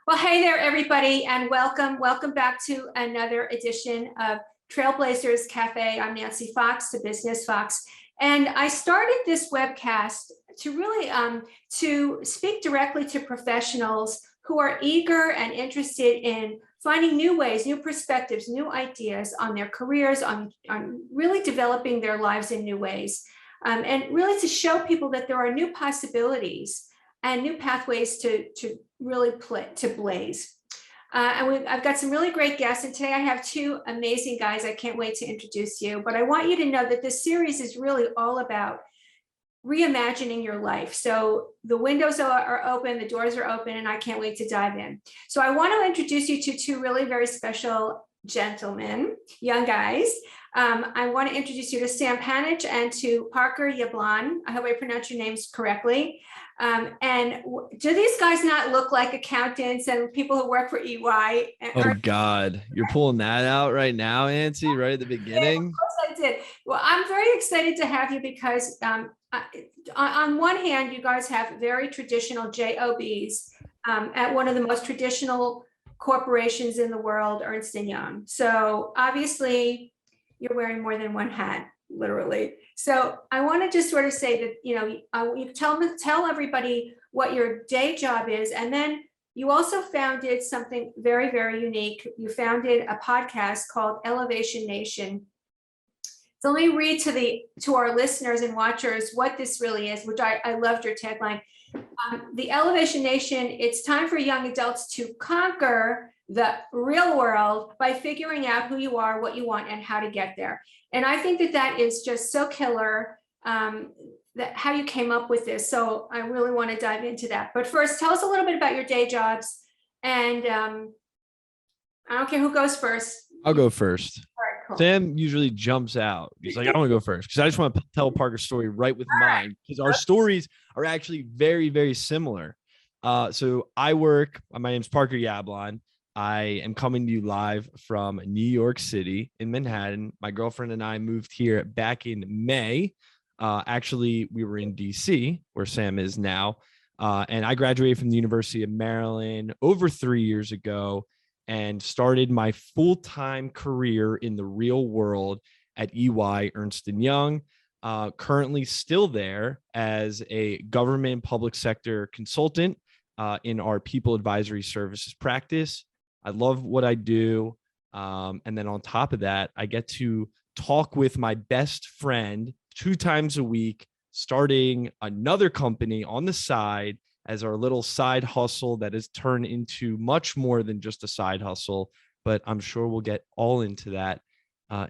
Well, hey there, everybody, and welcome. Welcome back to another edition of Trailblazers Cafe. I'm Nancy Fox, the Business Fox, and I started this webcast to really to speak directly to professionals who are eager and interested in finding new ways, new perspectives, new ideas on their careers, on really developing their lives in new ways, and really to show people that there are new possibilities and new pathways to really blaze. I've got some really great guests, and today I have two amazing guys. I can't wait to introduce you, but I want you to know that this series is really all about reimagining your life. So the windows are open, the doors are open, and I can't wait to dive in. So I want to introduce you to two really very special gentlemen, young guys. I want to introduce you to Sam Panitch and to Parker Yablon. I hope I pronounced your names correctly. And do these guys not look like accountants and people who work for EY? Oh God, you're pulling that out right now, Nancy, right at the beginning? Of course I did. Well, I'm very excited to have you because on one hand, you guys have very traditional JOBs at one of the most traditional corporations in the world, Ernst & Young. So obviously you're wearing more than one hat, literally. So I want to just sort of say that, you tell everybody what your day job is. And then you also founded something very, very unique. You founded a podcast called Elevation Nation. So let me read to our listeners and watchers what this really is, which I loved your tagline. The Elevation Nation, it's time for young adults to conquer the real world by figuring out who you are, what you want, and how to get there. And I think that is just so killer, that how you came up with this. So I really want to dive into that. But first, tell us a little bit about your day jobs. And I don't care who goes first. I'll go first. All right, cool. Sam usually jumps out. He's like, I want to go first because I just want to tell Parker's story right with mine because our stories are actually very, very similar. So my name's Parker Yablon. I am coming to you live from New York City in Manhattan. My girlfriend and I moved here back in May. Actually, we were in DC, where Sam is now. And I graduated from the University of Maryland over 3 years ago and started my full-time career in the real world at EY, Ernst & Young. Currently still there as a government public sector consultant in our people advisory services practice. I love what I do. And then on top of that, I get to talk with my best friend 2 times a week, starting another company on the side as our little side hustle that has turned into much more than just a side hustle. But I'm sure we'll get all into that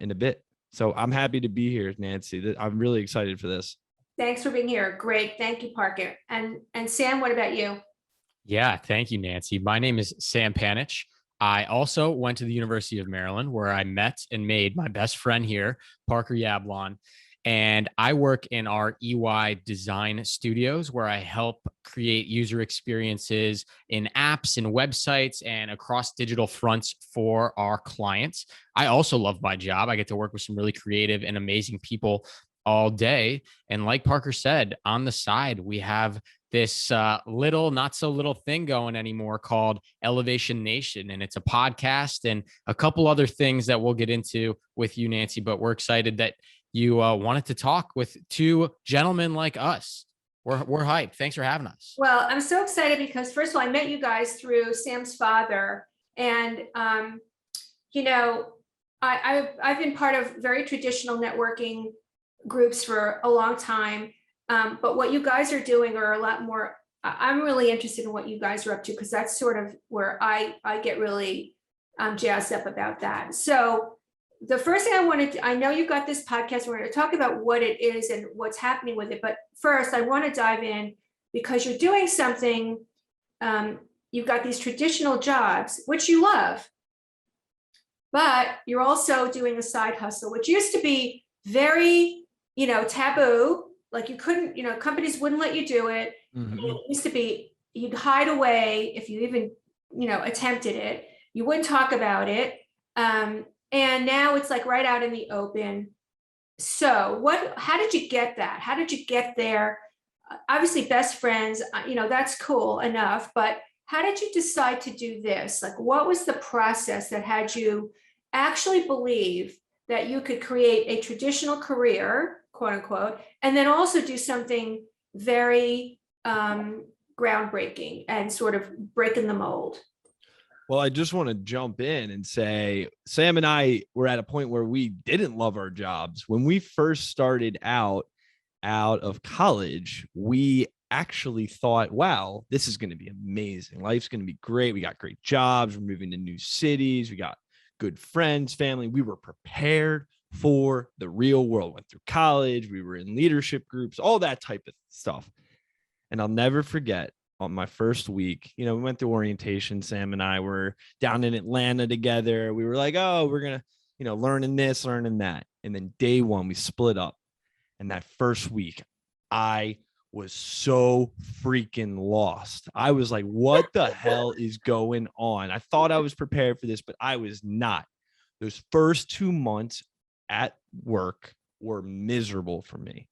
in a bit. So I'm happy to be here, Nancy. I'm really excited for this. Thanks for being here. Great. Thank you, Parker. And Sam, what about you? Yeah, thank you, Nancy. My name is Sam Panitch. I also went to the University of Maryland where I met and made my best friend here, Parker Yablon. And I work in our EY design studios where I help create user experiences in apps and websites and across digital fronts for our clients. I also love my job. I get to work with some really creative and amazing people all day. And like Parker said, on the side, we have this little, not so little thing going anymore called Elevation Nation. And it's a podcast and a couple other things that we'll get into with you, Nancy, but we're excited that you wanted to talk with two gentlemen like us. We're hyped. Thanks for having us. Well, I'm so excited because first of all, I met you guys through Sam's father. And, I've been part of very traditional networking groups for a long time. But what you guys are doing are a lot more, I'm really interested in what you guys are up to, because that's sort of where I get really jazzed up about that. So the first thing I know you got this podcast, we're going to talk about what it is and what's happening with it. But first, I want to dive in because you're doing something, you've got these traditional jobs, which you love, but you're also doing a side hustle, which used to be very, taboo. Like you couldn't, companies wouldn't let you do it. Mm-hmm. It used to be, you'd hide away if you even, attempted it. You wouldn't talk about it. And now it's like right out in the open. So how did you get that? How did you get there? Obviously best friends, that's cool enough, but how did you decide to do this? Like, what was the process that had you actually believe that you could create a traditional career, quote unquote, and then also do something very groundbreaking and sort of breaking the mold? Well, I just want to jump in and say Sam and I were at a point where we didn't love our jobs. When we first started out of college, we actually thought, wow, this is going to be amazing. Life's going to be great. We got great jobs. We're moving to new cities. We got good friends, family. We were prepared for the real world. Went through college. We were in leadership groups, all that type of stuff. And I'll never forget, on my first week, we went through orientation. Sam and I were down in Atlanta together. We were like, oh, we're going to, learning this, learning that. And then day one, we split up. And that first week, I was so freaking lost. I was like, what the hell is going on? I thought I was prepared for this, but I was not. Those first 2 months at work were miserable for me.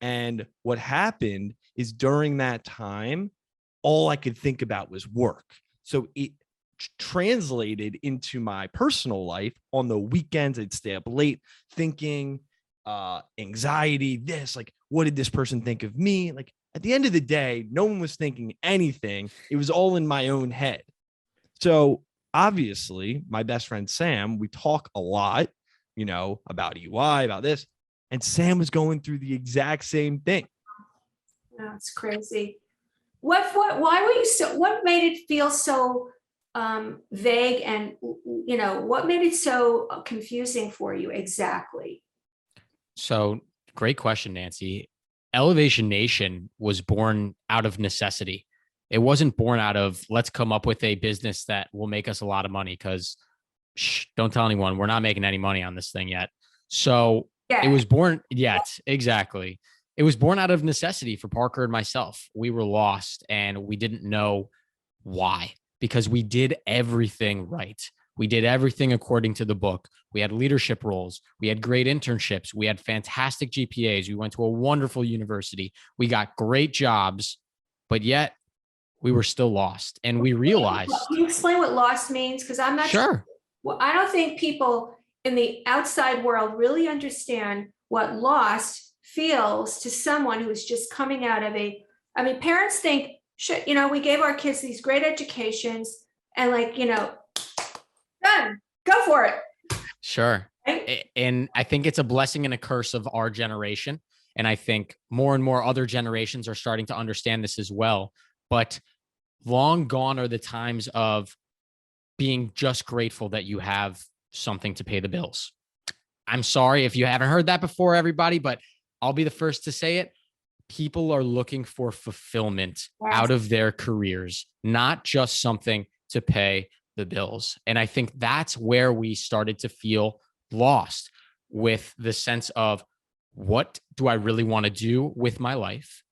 And what happened is during that time, all I could think about was work. So it translated into my personal life. On the weekends, I'd stay up late thinking, anxiety, this, like, what did this person think of me? Like, at the end of the day, no one was thinking anything. It was all in my own head. So obviously, my best friend, Sam, we talk a lot, about EY, about this. And Sam was going through the exact same thing. That's crazy. Why were you what made it feel so vague, and, what made it so confusing for you exactly? So great question, Nancy. Elevation Nation was born out of necessity. It wasn't born out of, let's come up with a business that will make us a lot of money, because don't tell anyone, we're not making any money on this thing yet. So It was born, exactly. It was born out of necessity for Parker and myself. We were lost and we didn't know why, because we did everything right. We did everything according to the book. We had leadership roles. We had great internships. We had fantastic GPAs. We went to a wonderful university. We got great jobs, but yet we were still lost. And we realized. Can you explain what lost means? Because I'm not sure. Well, I don't think people in the outside world really understand what lost feels to someone who is just coming out of parents think, we gave our kids these great educations and done, go for it. Sure. Right? And I think it's a blessing and a curse of our generation. And I think more and more other generations are starting to understand this as well. But long gone are the times of being just grateful that you have something to pay the bills. I'm sorry if you haven't heard that before, everybody, but I'll be the first to say it. People are looking for fulfillment out of their careers, not just something to pay the bills. And I think that's where we started to feel lost, with the sense of, what do I really want to do with my life?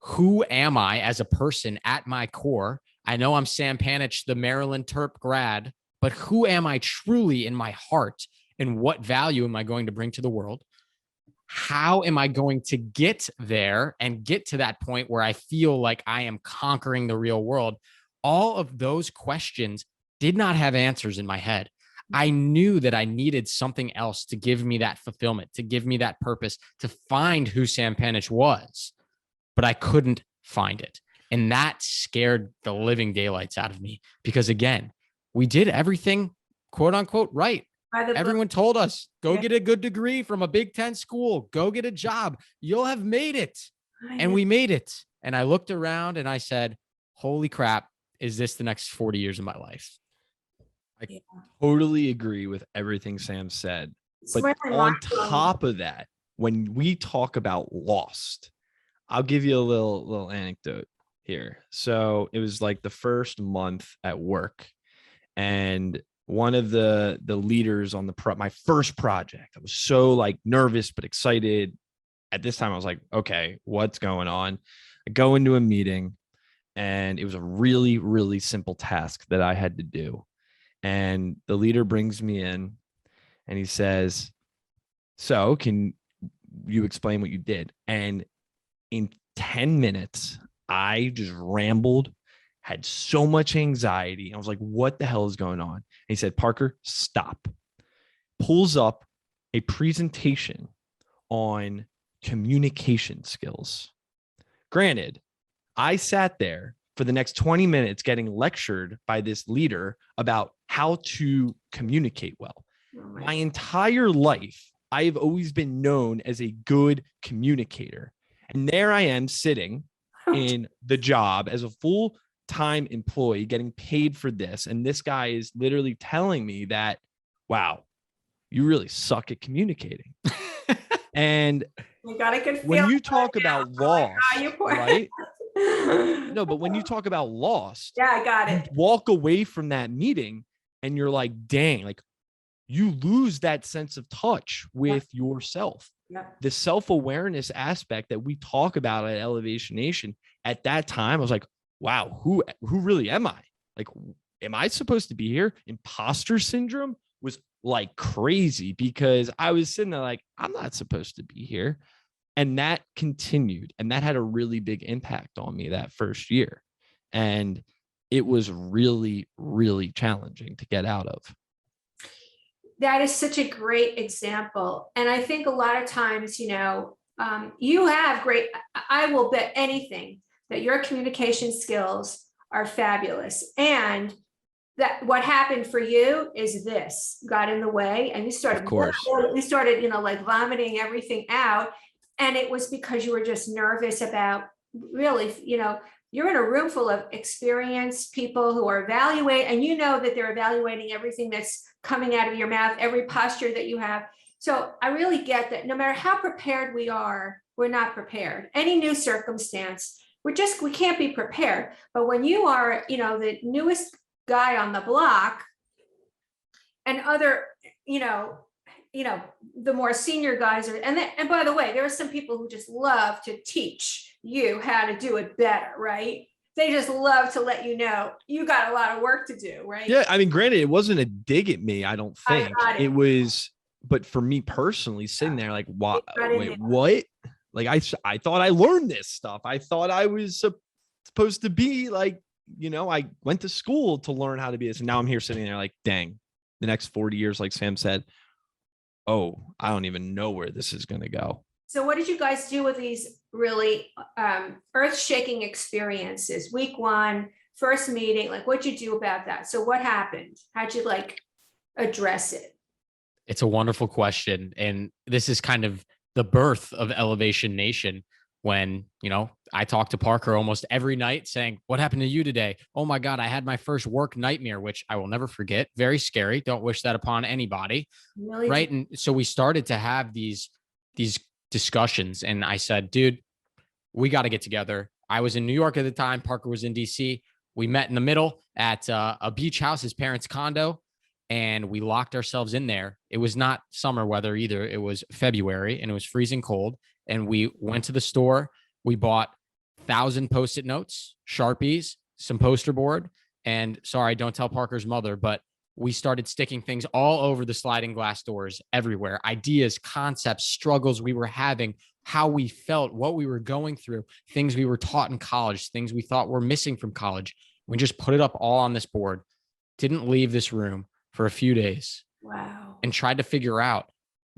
Who am I as a person at my core? I know I'm Sam Panitch, the Maryland Terp grad, but who am I truly in my heart? And what value am I going to bring to the world? How am I going to get there and get to that point where I feel like I am conquering the real world? All of those questions did not have answers in my head. I knew that I needed something else to give me that fulfillment, to give me that purpose, to find who Sam Panitch was, but I couldn't find it. And that scared the living daylights out of me, because again, we did everything, quote unquote, right. Everyone told us, go get a good degree from a Big Ten school, go get a job. You'll have made it. And we made it. And I looked around and I said, holy crap, is this the next 40 years of my life? I totally agree with everything Sam said. But on top of that, when we talk about lost, I'll give you a little anecdote here. So it was like the first month at work, and one of the leaders on my first project, I was so nervous but excited. At this time, I was like, okay, what's going on? I go into a meeting, and it was a really, really simple task that I had to do. And the leader brings me in and he says, so can you explain what you did? And in 10 minutes, I just rambled had so much anxiety. I was like, what the hell is going on? And he said, Parker, stop. Pulls up a presentation on communication skills. Granted, I sat there for the next 20 minutes getting lectured by this leader about how to communicate well. My entire life, I have always been known as a good communicator. And there I am sitting in the job as a full-time employee getting paid for this. And this guy is literally telling me that, wow, you really suck at communicating. And you got a good when you talk right about now. loss, Right? No, but when you talk about lost, yeah, I got it. You walk away from that meeting and you're like, dang, like you lose that sense of touch with yourself. Yeah. The self-awareness aspect that we talk about at Elevation Nation, at that time, I was like, wow, who really am I? Like, am I supposed to be here? Imposter syndrome was like crazy because I was sitting there like, I'm not supposed to be here. And that continued. And that had a really big impact on me that first year. And it was really, really challenging to get out of. That is such a great example. And I think a lot of times, you have great, I will bet anything that your communication skills are fabulous. And that what happened for you is this got in the way and you started, of course, you started, like vomiting everything out. And it was because you were just nervous about really, you're in a room full of experienced people who are evaluating, and you know that they're evaluating everything that's coming out of your mouth, every posture that you have. So I really get that no matter how prepared we are, we're not prepared. Any new circumstance, we can't be prepared. But when you are, the newest guy on the block and other, the more senior guys are, and by the way, there are some people who just love to teach you how to do it better, right? They just love to let you know you got a lot of work to do, right? Yeah, I mean, granted, it wasn't a dig at me, I don't think. It was, but for me personally, sitting there like, what? Wait, what? Like, I thought I learned this stuff. I thought I was supposed to be like, I went to school to learn how to be this. And now I'm here sitting there like, dang, the next 40 years, like Sam said, oh, I don't even know where this is going to go. So what did you guys do with these really earth-shaking experiences? Week one, first meeting, like what'd you do about that? So what happened? How'd you address it? It's a wonderful question. And this is kind of the birth of Elevation Nation when, I talk to Parker almost every night saying, what happened to you today? Oh my God, I had my first work nightmare, which I will never forget. Very scary. Don't wish that upon anybody. Really? Right. And so we started to have these discussions. And I said, dude, we got to get together. I was in New York at the time. Parker was in DC. We met in the middle at a beach house, his parents' condo, and we locked ourselves in there. It was not summer weather either. It was February and it was freezing cold. And we went to the store. We bought 1,000 Post-it notes, Sharpies, some poster board. And sorry, don't tell Parker's mother, but we started sticking things all over the sliding glass doors everywhere. Ideas, concepts, struggles we were having, how we felt, what we were going through, things we were taught in college, things we thought were missing from college. We just put it up all on this board, didn't leave this room for a few days. Wow. And tried to figure out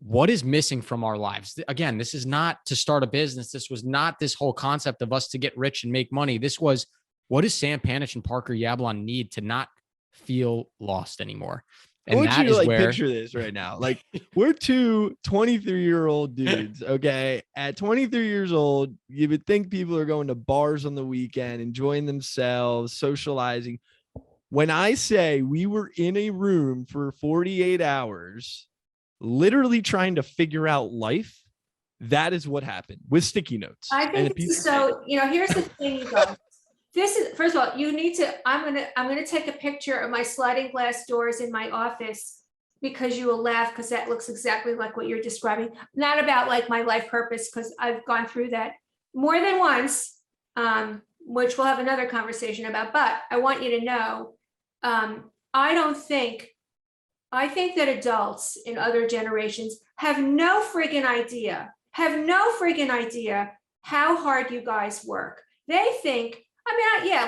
what is missing from our lives. Again, this is not to start a business. This was not this whole concept of us to get rich and make money. This was, what does Sam Panitch and Parker Yablon need to not feel lost anymore? And I want that you to is where, picture this right now. Like, we're two 23-year-old dudes. Okay. At 23 years old, you would think people are going to bars on the weekend, enjoying themselves, socializing. When I say we were in a room for 48 hours, literally trying to figure out life, that is what happened with sticky notes. I think so. Here's the thing, you guys. This is, first of all, you need to, I'm going to take a picture of my sliding glass doors in my office because you will laugh, because that looks exactly like what you're describing. Not about my life purpose, because I've gone through that more than once, which we'll have another conversation about, but I want you to know, I think that adults in other generations have no friggin' idea how hard you guys work. They think,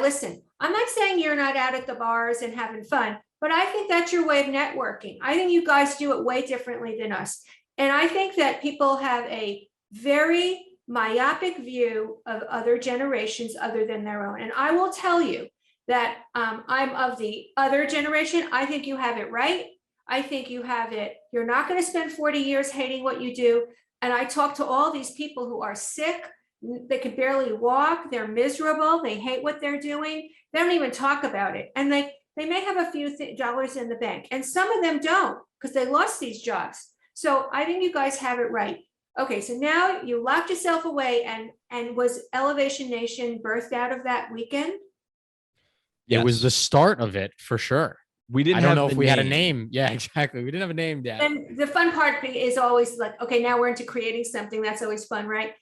listen, I'm not saying you're not out at the bars and having fun, but I think that's your way of networking. I think you guys do it way differently than us. And I think that people have a very myopic view of other generations other than their own. And I will tell you that I'm of the other generation. I think you have it right. I think you have it. You're not going to spend 40 years hating what you do. And I talk to all these people who are sick. They can barely walk. They're miserable. They hate what they're doing. They don't even talk about it. And they may have a few dollars in the bank. And some of them don't because they lost these jobs. So I think you guys have it right. Okay, so now you locked yourself away, and was Elevation Nation birthed out of that weekend? It was Yes. the start of it for sure. We didn't I don't have know the if we had a name. Yeah, exactly. We didn't have a name yet. And the fun part is always like, okay, now we're into creating something. That's always fun, right?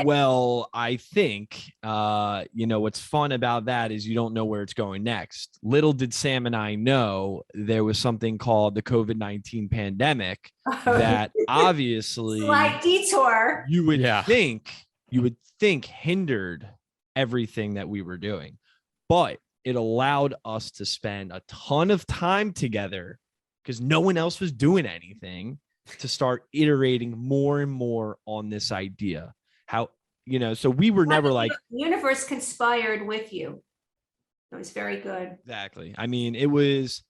Well, I think, what's fun about that is you don't know where it's going next. Little did Sam and I know there was something called the COVID-19 pandemic that obviously Slight detour. you would Yeah. think hindered everything that we were doing, but it allowed us to spend a ton of time together because no one else was doing anything, to start iterating more and more on this idea. How, so we were never like, The universe conspired with you. It was very good. exactly. I mean, it was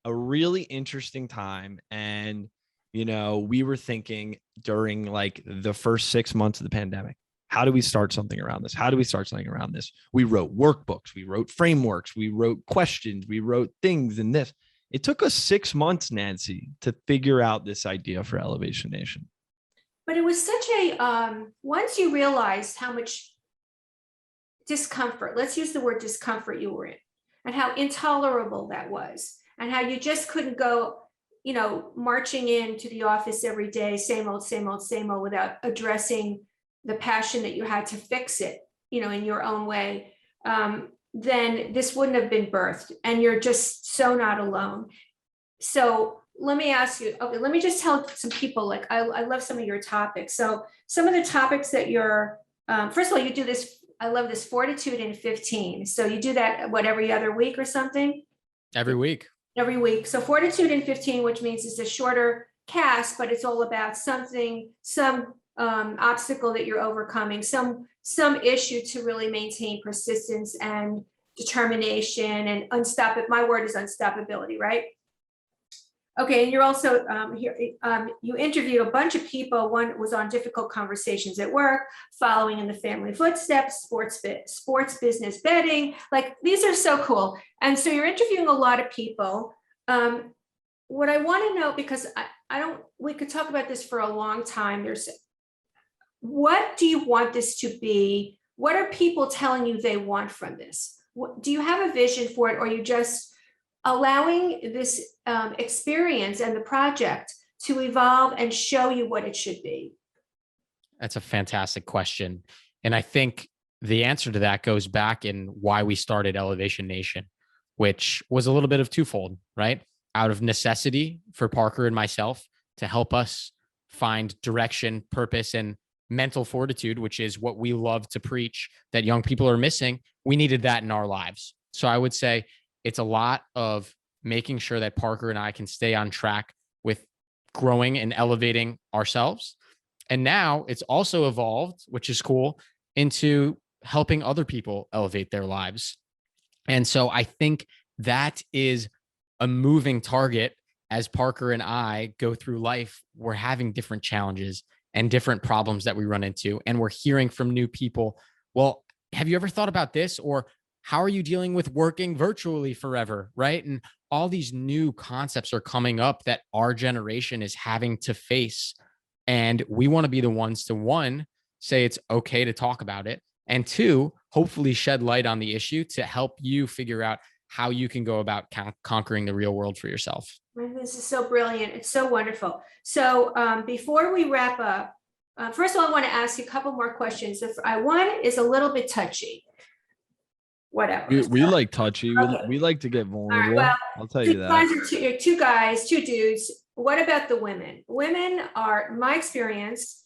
a really interesting time. And, we were thinking during like the first 6 months of the pandemic, how do we start something around this? How do we start something around this? We wrote workbooks, we wrote frameworks, we wrote questions, we wrote things in this. It took us 6 months, Nancy, to figure out this idea for Elevation Nation. But it was such a, once you realized how much discomfort, let's use the word discomfort you were in, and how intolerable that was, and how you just couldn't go, marching into the office every day, same old, same old, same old, without addressing the passion that you had to fix it, in your own way, then this wouldn't have been birthed. And you're just so not alone. So let me ask you, okay, let me just tell some people, like, I love some of your topics. So some of the topics that you're, first of all, you do this, I love this, fortitude in 15. So you do that, every other week or something? Every week. Every week. So fortitude in 15, which means it's a shorter cast, but it's all about something, some obstacle that you're overcoming, some issue to really maintain persistence and determination and my word is unstoppability, right? Okay, and you're also here. You interviewed a bunch of people. One was on difficult conversations at work, following in the family footsteps, sports business betting. Like, these are so cool. And so you're interviewing a lot of people. What I want to know, because we could talk about this for a long time. What do you want this to be? What are people telling you they want from this? Do you have a vision for it, or are you just allowing this experience and the project to evolve and show you what it should be? That's a fantastic question. And I think the answer to that goes back in why we started Elevation Nation, which was a little bit of twofold, right? Out of necessity for Parker and myself to help us find direction, purpose, and mental fortitude, which is what we love to preach that young people are missing. We needed that in our lives. So I would say it's a lot of making sure that Parker and I can stay on track with growing and elevating ourselves. And now it's also evolved, which is cool, into helping other people elevate their lives. And so I think that is a moving target. As Parker and I go through life, we're having different challenges and different problems that we run into. And we're hearing from new people, well, have you ever thought about this? Or how are you dealing with working virtually forever, right? And all these new concepts are coming up that our generation is having to face. And we want to be the ones to, one, say it's okay to talk about it, and two, hopefully shed light on the issue to help you figure out how you can go about conquering the real world for yourself. This is so brilliant. It's so wonderful. So before we wrap up, first of all, I want to ask you a couple more questions. One is a little bit touchy. Whatever. We like touchy. Okay. We like to get vulnerable. Well, I'll tell you that. You're two guys, two dudes. What about the women? Women are, in my experience,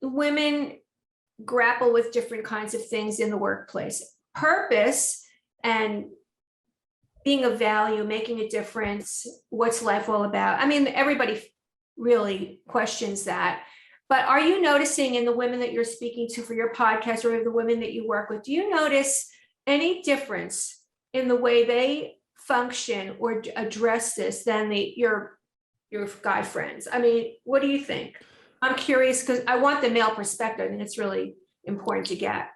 women grapple with different kinds of things in the workplace. Purpose and being of value, making a difference, what's life all about? I mean, everybody really questions that. But are you noticing in the women that you're speaking to for your podcast or the women that you work with, do you notice any difference in the way they function or address this than your guy friends? I mean, what do you think? I'm curious because I want the male perspective, and it's really important to get.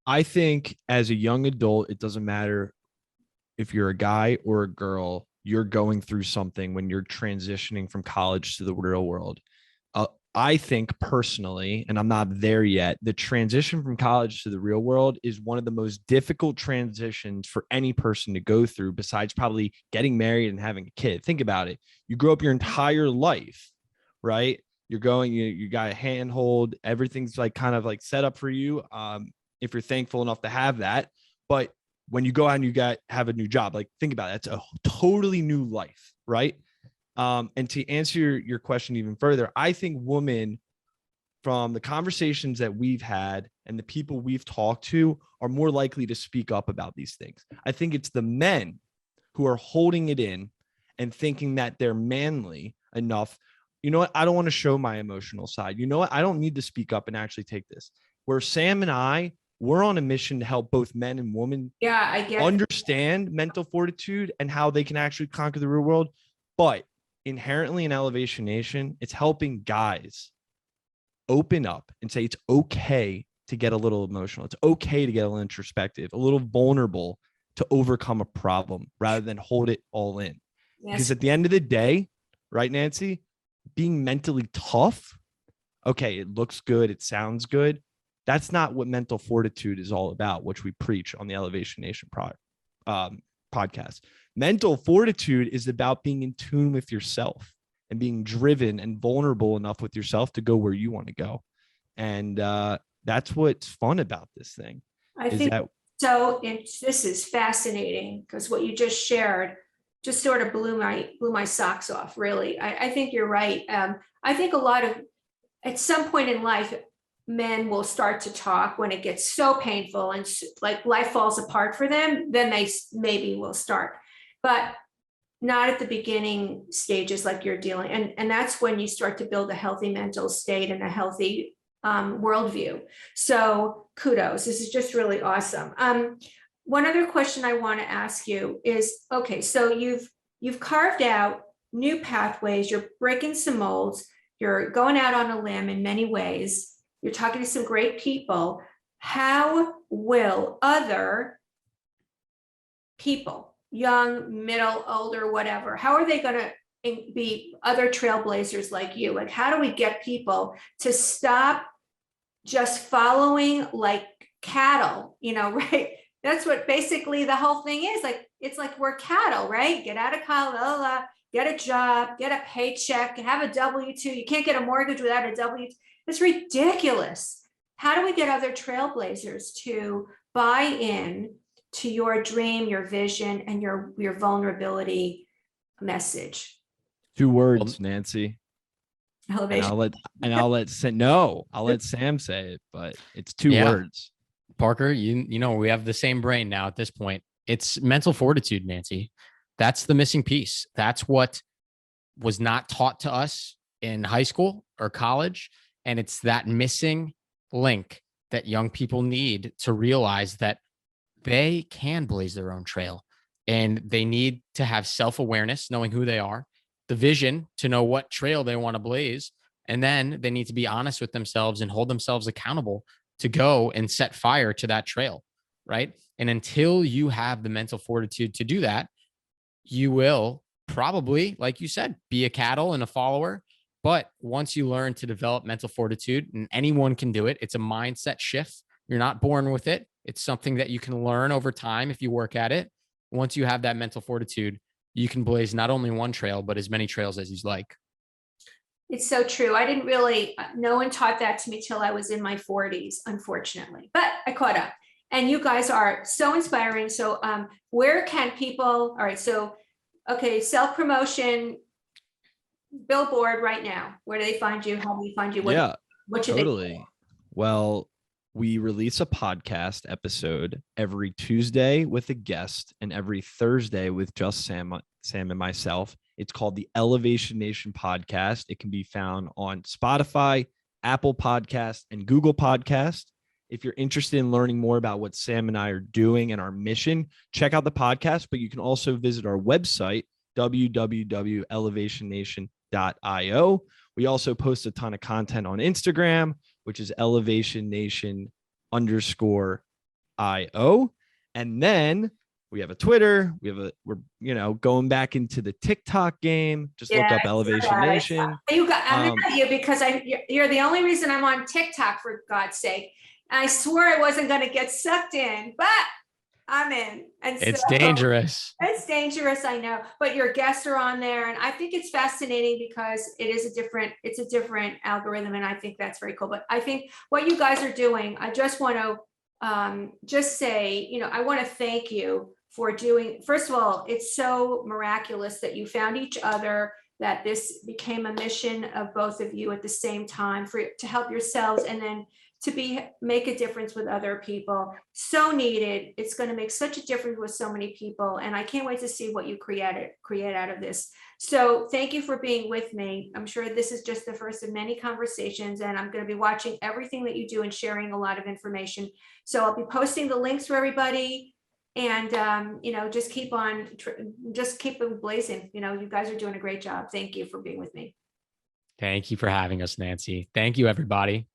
I think as a young adult, it doesn't matter if you're a guy or a girl, you're going through something when you're transitioning from college to the real world. I think personally, and I'm not there yet, the transition from college to the real world is one of the most difficult transitions for any person to go through, besides probably getting married and having a kid. Think about it. You grow up your entire life, right? You're going, you got a handhold, everything's like kind of like set up for you. If you're thankful enough to have that. But when you go out and you have a new job, like think about it, that's a totally new life, right? And to answer your question even further, I think women, from the conversations that we've had and the people we've talked to, are more likely to speak up about these things. I think it's the men who are holding it in and thinking that they're manly enough. You know what? I don't want to show my emotional side. You know what? I don't need to speak up and actually take this. Where Sam and we're on a mission to help both men and women understand mental fortitude and how they can actually conquer the real world. But inherently in Elevation Nation, it's helping guys open up and say it's okay to get a little emotional. It's okay to get a little introspective, a little vulnerable, to overcome a problem rather than hold it all in. Yes. Because at the end of the day, right, Nancy, being mentally tough, okay, it looks good, it sounds good. That's not what mental fortitude is all about, which we preach on the Elevation Nation podcast. Mental fortitude is about being in tune with yourself and being driven and vulnerable enough with yourself to go where you want to go. And that's what's fun about this thing. This is fascinating, because what you just shared just sort of blew my socks off, really. I think you're right. I think at some point in life, men will start to talk when it gets so painful and like life falls apart for them, then they maybe will start, but not at the beginning stages like you're dealing. And that's when you start to build a healthy mental state and a healthy worldview. So kudos, this is just really awesome. One other question I want to ask you is, okay, so you've carved out new pathways, you're breaking some molds, you're going out on a limb in many ways. You're talking to some great people. How will other people, young, middle, older, whatever, how are they going to be other trailblazers like you? Like, how do we get people to stop just following like cattle, right? That's what basically the whole thing is. Like, it's like we're cattle, right? Get out of college, get a job, get a paycheck, have a W-2. You can't get a mortgage without a W-2. It's ridiculous. How do we get other trailblazers to buy in to your dream, your vision, and your vulnerability message? 2 words, Nancy. Elevation. I'll let Sam say it, but it's 2 words. Parker, you know, we have the same brain now at this point. It's mental fortitude, Nancy. That's the missing piece. That's what was not taught to us in high school or college. And it's that missing link that young people need to realize that they can blaze their own trail, and they need to have self-awareness, knowing who they are, the vision to know what trail they want to blaze. And then they need to be honest with themselves and hold themselves accountable to go and set fire to that trail. Right. And until you have the mental fortitude to do that, you will probably, like you said, be a cattle and a follower. But once you learn to develop mental fortitude, and anyone can do it, it's a mindset shift. You're not born with it. It's something that you can learn over time if you work at it. Once you have that mental fortitude, you can blaze not only one trail, but as many trails as you like. It's so true. I didn't really, no one taught that to me till I was in my 40s, unfortunately, but I caught up. And you guys are so inspiring. So where can people, all right, so, okay, self-promotion, billboard right now. Where do they find you? How do we find you? What should totally. Well, We release a podcast episode every Tuesday with a guest and every Thursday with just Sam and myself. It's called the Elevation Nation podcast. It can be found on Spotify, Apple Podcast, and Google Podcast. If you're interested in learning more about what Sam and I are doing and our mission, check out the podcast, but you can also visit our website, www.elevationnation.io. We also post a ton of content on Instagram, which is elevationnation_IO. And then we have a Twitter. We're going back into the TikTok game. Just look up Elevation Nation. I'm mad at you because you're the only reason I'm on TikTok, for God's sake. I swore I wasn't going to get sucked in, but I'm in. And it's dangerous. It's dangerous, I know. But your guests are on there, and I think it's fascinating because it's a different algorithm, and I think that's very cool. But I think what you guys are doing, I just want to just say, I want to thank you for doing. First of all, it's so miraculous that you found each other, that this became a mission of both of you at the same time to help yourselves and then to make a difference with other people. So needed. It's going to make such a difference with so many people. And I can't wait to see what you create out of this. So thank you for being with me. I'm sure this is just the first of many conversations, and I'm going to be watching everything that you do and sharing a lot of information. So I'll be posting the links for everybody, and just keep on blazing. You guys are doing a great job. Thank you for being with me. Thank you for having us, Nancy. Thank you, everybody.